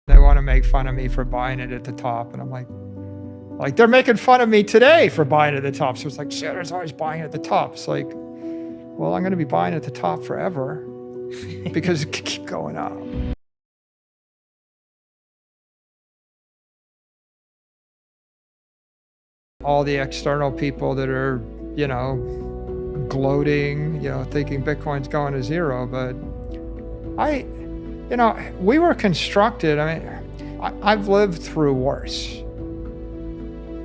They want to make fun of me for buying it at the top. And I'm like they're making fun of me today for buying it at the top. So it's like, Saylor's always buying at the top. It's like, well, I'm going to be buying at the top forever because it can keep going up. All the external people that are, gloating, thinking Bitcoin's going to zero. But we were constructed. I've lived through worse,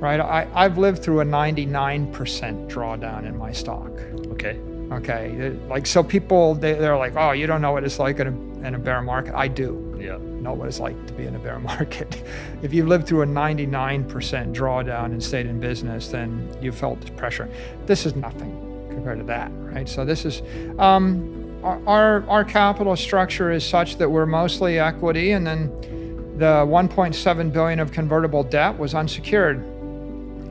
right? I've lived through a 99% drawdown in my stock. Okay. So people, they're like, oh, you don't know what it's like in a bear market. I do. Yeah. Know what it's like to be in a bear market. If you've lived through a 99% drawdown and stayed in business, then you felt the pressure. This is nothing compared to that, right? So this is, our capital structure is such that we're mostly equity, and then the 1.7 billion of convertible debt was unsecured.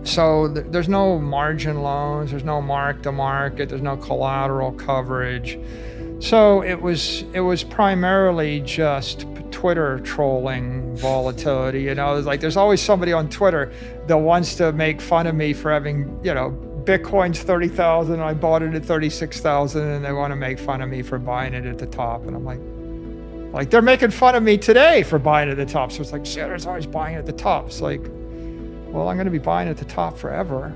So there's no margin loans, there's no mark to market, there's no collateral coverage. So it was primarily just Twitter trolling volatility. It's like there's always somebody on Twitter that wants to make fun of me for having, Bitcoin's 30,000, I bought it at 36,000, and they want to make fun of me for buying it at the top. And I'm like they're making fun of me today for buying it at the top. So it's like, Saylor's always buying at the top. It's like, well, I'm going to be buying at the top forever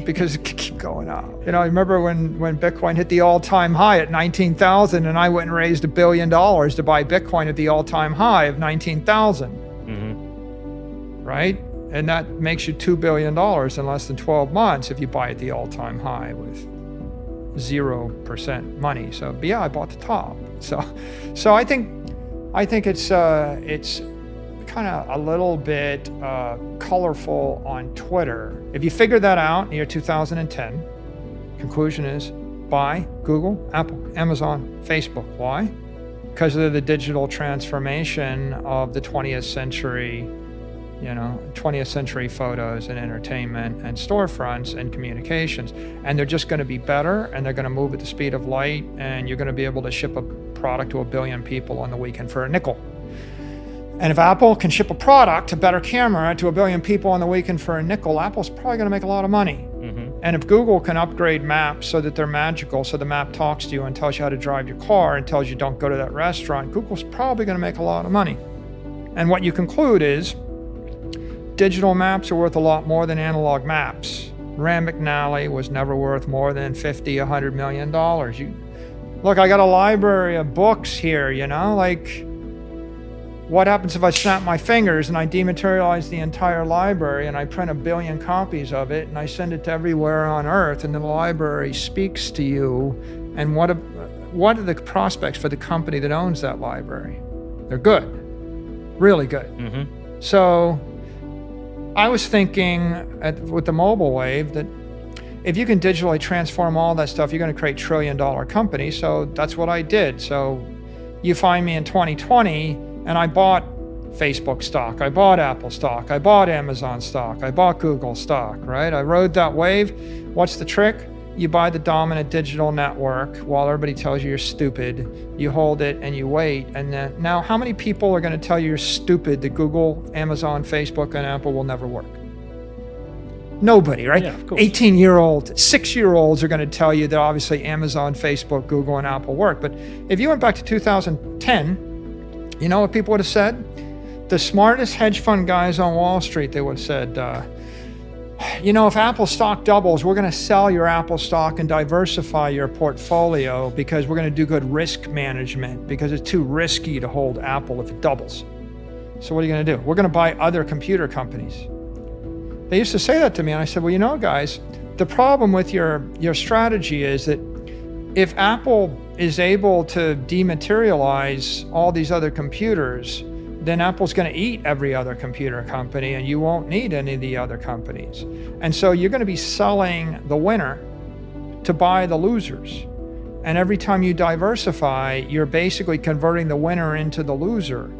because it can keep going up. I remember when Bitcoin hit the all-time high at 19,000, and I went and raised $1 billion to buy Bitcoin at the all-time high of 19,000. Mm-hmm. Right? And that makes you $2 billion in less than 12 months if you buy at the all-time high with 0% money. So, but yeah, I bought the top. So I think it's kind of a little bit colorful on Twitter. If you figure that out in the year 2010, conclusion is buy Google, Apple, Amazon, Facebook. Why? Because of the digital transformation of the 20th century, 20th century photos and entertainment and storefronts and communications. And they're just going to be better, and they're going to move at the speed of light, and you're going to be able to ship a product to 1 billion people on the weekend for a nickel. And if Apple can ship a product, a better camera, to 1 billion people on the weekend for a nickel, Apple's probably going to make a lot of money. Mm-hmm. And if Google can upgrade maps so that they're magical, so the map talks to you and tells you how to drive your car and tells you don't go to that restaurant, Google's probably going to make a lot of money. And what you conclude is digital maps are worth a lot more than analog maps. Rand McNally was never worth more than $50, $100 million. Look, I got a library of books here, what happens if I snap my fingers and I dematerialize the entire library and I print 1 billion copies of it and I send it to everywhere on earth, and the library speaks to you? And what are the prospects for the company that owns that library? They're good, really good. Mm-hmm. So I was thinking with the mobile wave that if you can digitally transform all that stuff, you're going to create $1 trillion company. So that's what I did. So you find me in 2020, and I bought Facebook stock, I bought Apple stock, I bought Amazon stock, I bought Google stock, right? I rode that wave. What's the trick? You buy the dominant digital network while everybody tells you you're stupid. You hold it and you wait. And then now, how many people are going to tell you you're stupid that Google, Amazon, Facebook, and Apple will never work? Nobody, right? Yeah, of course. 18-year-old, 6-year-olds are going to tell you that obviously Amazon, Facebook, Google, and Apple work. But if you went back to 2010, you know what people would have said? The smartest hedge fund guys on Wall Street, they would have said, if Apple stock doubles, we're going to sell your Apple stock and diversify your portfolio because we're going to do good risk management because it's too risky to hold Apple if it doubles. So what are you going to do? We're going to buy other computer companies. They used to say that to me, and I said, well, guys, the problem with your strategy is that if Apple is able to dematerialize all these other computers, then Apple's going to eat every other computer company, and you won't need any of the other companies. And so you're going to be selling the winner to buy the losers. And every time you diversify, you're basically converting the winner into the loser.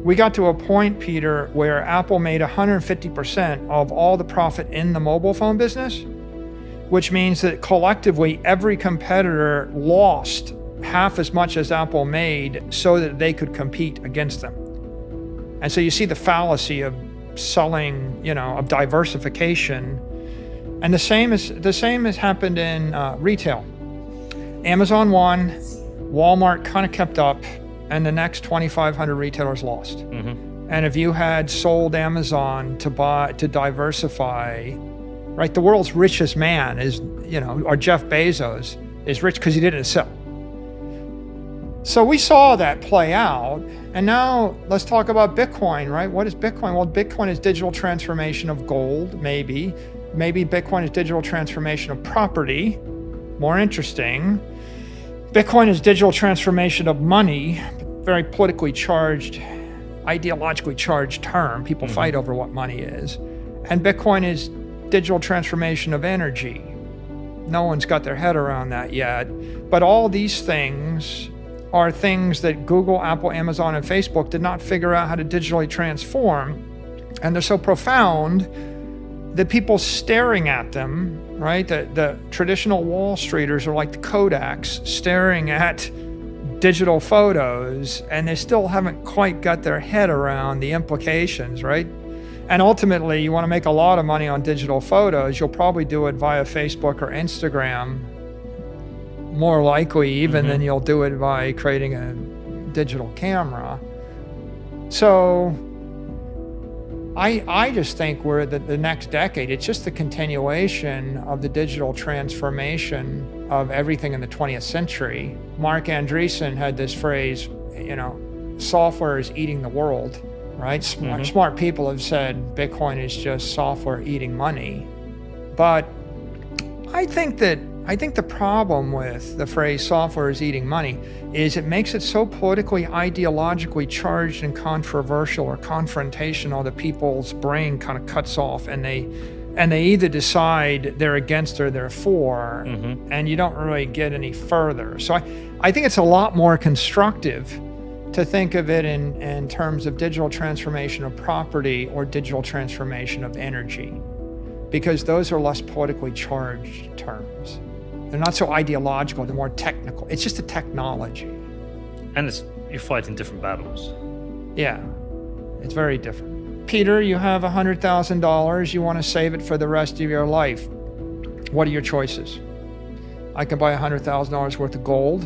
We got to a point, Peter, where Apple made 150% of all the profit in the mobile phone business, which means that collectively every competitor lost half as much as Apple made so that they could compete against them. And so you see the fallacy of selling, of diversification. And the same has happened in retail. Amazon won, Walmart kind of kept up, and the next 2,500 retailers lost. Mm-hmm. And if you had sold Amazon to diversify, right? The world's richest man is, or Jeff Bezos is rich because he didn't sell. So we saw that play out. And now let's talk about Bitcoin, right? What is Bitcoin? Well, Bitcoin is digital transformation of gold, maybe. Maybe Bitcoin is digital transformation of property. More interesting. Bitcoin is digital transformation of money, very politically charged, ideologically charged term. People fight over what money is. And Bitcoin is digital transformation of energy. No one's got their head around that yet. But all these things are things that Google, Apple, Amazon, and Facebook did not figure out how to digitally transform. And they're so profound that people staring at them, right? The traditional Wall Streeters are like the Kodaks staring at digital photos, and they still haven't quite got their head around the implications, right? And ultimately, you want to make a lot of money on digital photos, you'll probably do it via Facebook or Instagram, more likely even than you'll do it by creating a digital camera. So I just think we're the next decade, it's just the continuation of the digital transformation of everything in the 20th century. Mark Andreessen had this phrase, software is eating the world, right? Smart people have said Bitcoin is just software eating money. But I think the problem with the phrase software is eating money is it makes it so politically, ideologically charged and controversial or confrontational that people's brain kind of cuts off and they either decide they're against or they're for, and you don't really get any further. So I think it's a lot more constructive to think of it in terms of digital transformation of property or digital transformation of energy, because those are less politically charged terms. They're not so ideological, they're more technical. It's just a technology. And you're fighting different battles. Yeah, it's very different. Peter, you have $100,000, you want to save it for the rest of your life. What are your choices? I can buy $100,000 worth of gold.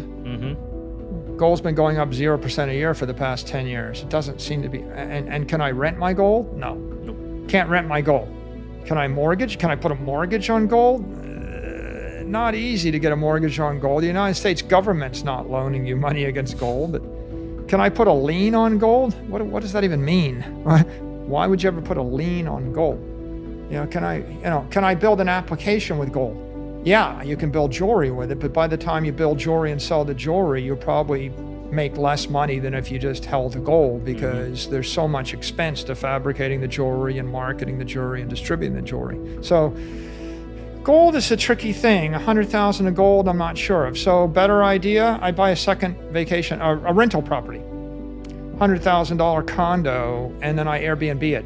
Gold's been going up 0% a year for the past 10 years. It doesn't seem to be, and can I rent my gold? No. Nope. Can't rent my gold. Can I mortgage? Can I put a mortgage on gold? Not easy to get a mortgage on gold. The United States government's not loaning you money against gold. But can I put a lien on gold? What does that even mean? Why would you ever put a lien on gold? Can I build an application with gold? Yeah, you can build jewelry with it, but by the time you build jewelry and sell the jewelry, you'll probably make less money than if you just held the gold, because there's so much expense to fabricating the jewelry and marketing the jewelry and distributing the jewelry. So gold is a tricky thing. 100,000 of gold, I'm not sure of. So better idea, I buy a second vacation, a rental property, $100,000 condo, and then I Airbnb it.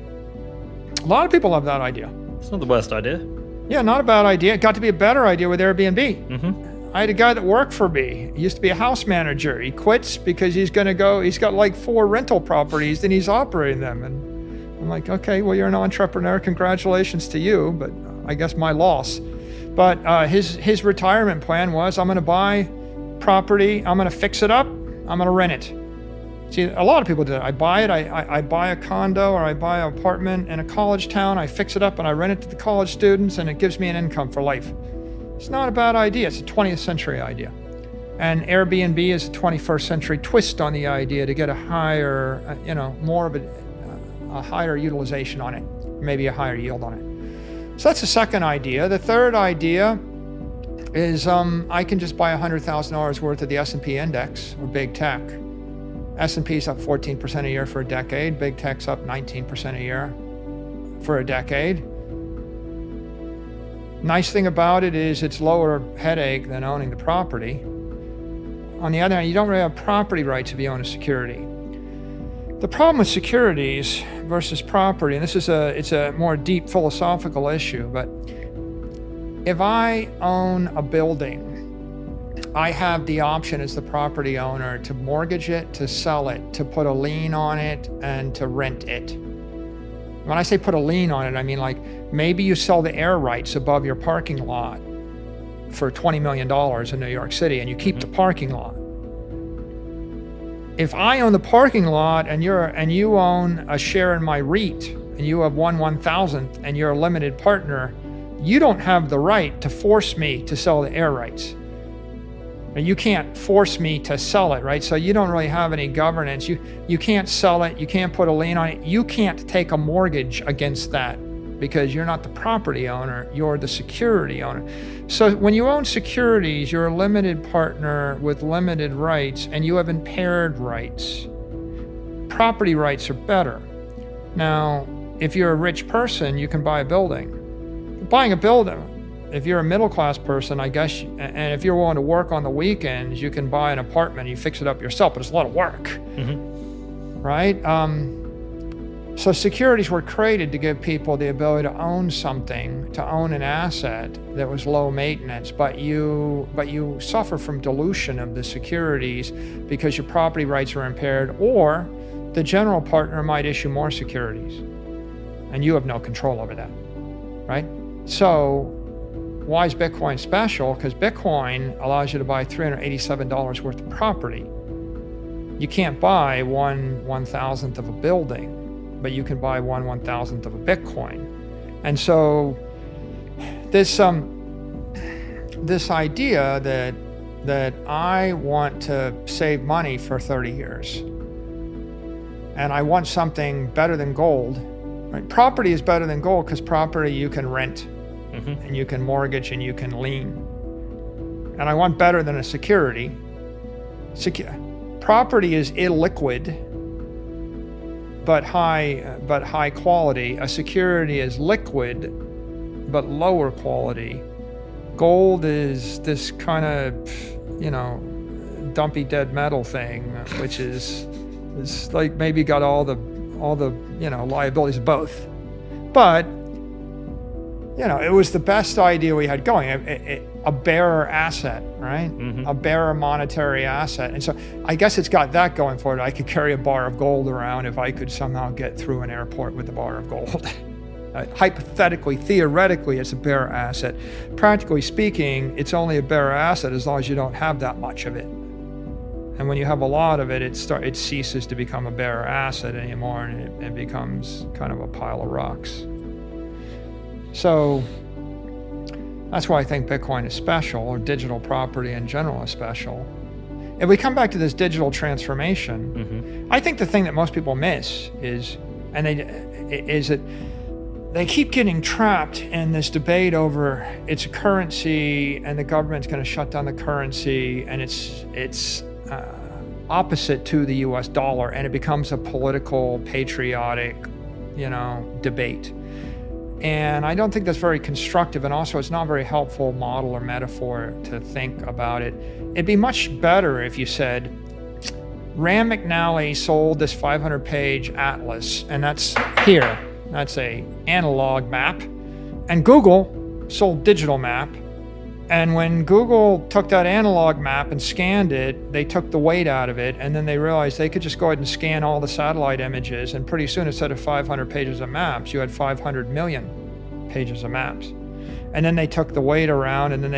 A lot of people love that idea. It's not the worst idea. Yeah, not a bad idea. It got to be a better idea with Airbnb. I had a guy that worked for me. He used to be a house manager. He quits because he's got like 4 rental properties and he's operating them. And I'm like, okay, well, you're an entrepreneur. Congratulations to you, but I guess my loss. But his retirement plan was, I'm going to buy property, I'm going to fix it up, I'm going to rent it. See, a lot of people do that. I buy it, I buy a condo or I buy an apartment in a college town, I fix it up and I rent it to the college students and it gives me an income for life. It's not a bad idea. It's a 20th century idea. And Airbnb is a 21st century twist on the idea to get a higher, more of a higher utilization on it, maybe a higher yield on it. So that's the second idea. The third idea is I can just buy $100,000 worth of the S&P index or big tech. S&P's up 14% a year for a decade. Big tech's up 19% a year for a decade. Nice thing about it is it's lower headache than owning the property. On the other hand, you don't really have property rights if you own a security. The problem with securities versus property, and it's a more deep philosophical issue, but if I own a building, I have the option as the property owner to mortgage it, to sell it, to put a lien on it, and to rent it. When I say put a lien on it, I mean like maybe you sell the air rights above your parking lot for $20 million in New York City and you keep the parking lot. If I own the parking lot and you own a share in my REIT and you have 1/1000th and you're a limited partner, you don't have the right to force me to sell the air rights. And you can't force me to sell it, right? So you don't really have any governance. You can't sell it. You can't put a lien on it. You can't take a mortgage against that because you're not the property owner. You're the security owner. So when you own securities, you're a limited partner with limited rights and you have impaired rights. Property rights are better. Now, if you're a rich person, you can buy a building. Buying a building, if you're a middle-class person, I guess, and if you're willing to work on the weekends, you can buy an apartment, you fix it up yourself, but it's a lot of work, right? So securities were created to give people the ability to own something, to own an asset that was low maintenance, but you suffer from dilution of the securities because your property rights are impaired, or the general partner might issue more securities, and you have no control over that, right? So why is Bitcoin special? Because Bitcoin allows you to buy $387 worth of property. You can't buy 1/1000th of a building, but you can buy 1/1000th of a Bitcoin. And so this idea that I want to save money for 30 years and I want something better than gold, right? Property is better than gold because property you can rent. And you can mortgage and you can lien. And I want better than a security. Property is illiquid, but high quality. A security is liquid, but lower quality. Gold is this kind of, dumpy dead metal thing, which is like maybe got all the liabilities of both. But it was the best idea we had going, a bearer asset, right? A bearer monetary asset. And so I guess it's got that going for it. I could carry a bar of gold around if I could somehow get through an airport with a bar of gold. Hypothetically, theoretically, it's a bearer asset. Practically speaking, it's only a bearer asset as long as you don't have that much of it. And when you have a lot of it, it ceases to become a bearer asset anymore, and it becomes kind of a pile of rocks. So that's why I think Bitcoin is special, or digital property in general is special. If we come back to this digital transformation, I think the thing that most people miss is that they keep getting trapped in this debate over it's a currency and the government's going to shut down the currency and it's opposite to the US dollar, and it becomes a political, patriotic, debate. And I don't think that's very constructive, and also it's not a very helpful model or metaphor to think about it. It'd be much better if you said, Rand McNally sold this 500-page atlas, and that's here. That's a analog map. And Google sold digital map. And when Google took that analog map and scanned it, they took the weight out of it, and then they realized they could just go ahead and scan all the satellite images, and pretty soon, instead of 500 pages of maps, you had 500 million pages of maps. And then they took the weight around, and then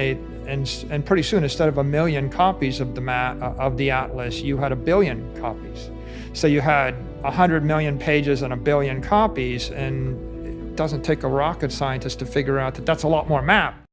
and pretty soon, instead of 1 million copies of the map of the atlas, you had 1 billion copies. So you had 100 million pages and 1 billion copies, and it doesn't take a rocket scientist to figure out that that's a lot more map